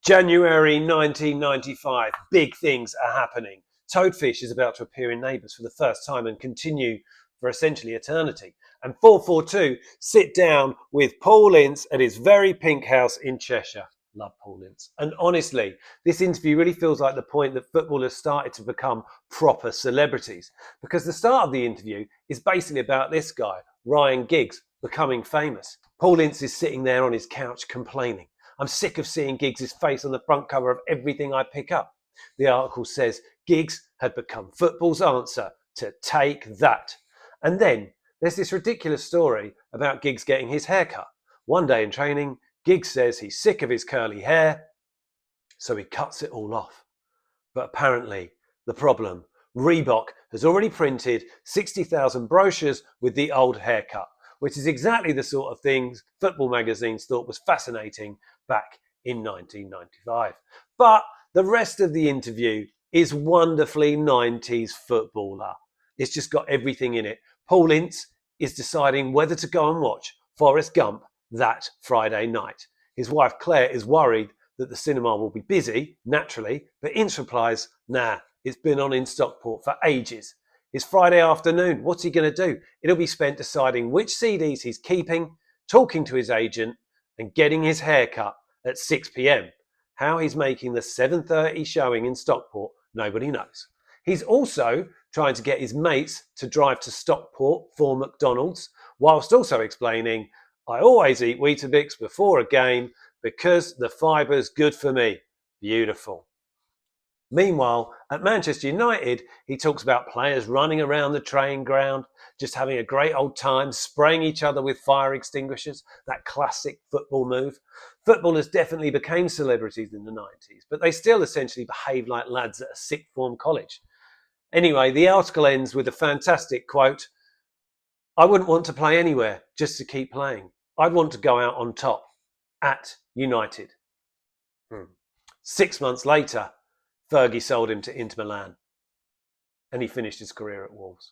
January 1995, big things are happening. Toadfish is about to appear in Neighbours for the first time and continue for essentially eternity. And 442 sit down with Paul Ince at his very pink house in Cheshire. Love Paul Ince. And honestly, this interview really feels like the point that football has started to become proper celebrities. Because the start of the interview is basically about this guy, Ryan Giggs, becoming famous. Paul Ince is sitting there on his couch complaining. I'm sick of seeing Giggs' face on the front cover of everything I pick up. The article says Giggs had become football's answer to Take That. And then there's this ridiculous story about Giggs getting his hair cut. One day in training, Giggs says he's sick of his curly hair, so he cuts it all off. But apparently, the problem, Reebok has already printed 60,000 brochures with the old haircut, which is exactly the sort of things football magazines thought was fascinating back in 1995. But the rest of the interview is wonderfully 90s footballer. It's just got everything in it. Paul Ince is deciding whether to go and watch Forrest Gump that Friday night. His wife Claire is worried that the cinema will be busy, naturally, but Ince replies, nah, it's been on in Stockport for ages. It's Friday afternoon. What's he going to do? It'll be spent deciding which CDs he's keeping, talking to his agent, and getting his hair cut at 6 p.m. How he's making the 7:30 showing in Stockport, nobody knows. He's also trying to get his mates to drive to Stockport for McDonald's, whilst also explaining, I always eat Weetabix before a game because the fiber's good for me. Beautiful. Meanwhile, at Manchester United, he talks about players running around the training ground, just having a great old time, spraying each other with fire extinguishers, that classic football move. Footballers definitely became celebrities in the 90s, but they still essentially behave like lads at a sixth form college. Anyway, the article ends with a fantastic quote, I wouldn't want to play anywhere just to keep playing. I'd want to go out on top at United. 6 months later, Fergie sold him to Inter Milan and he finished his career at Wolves.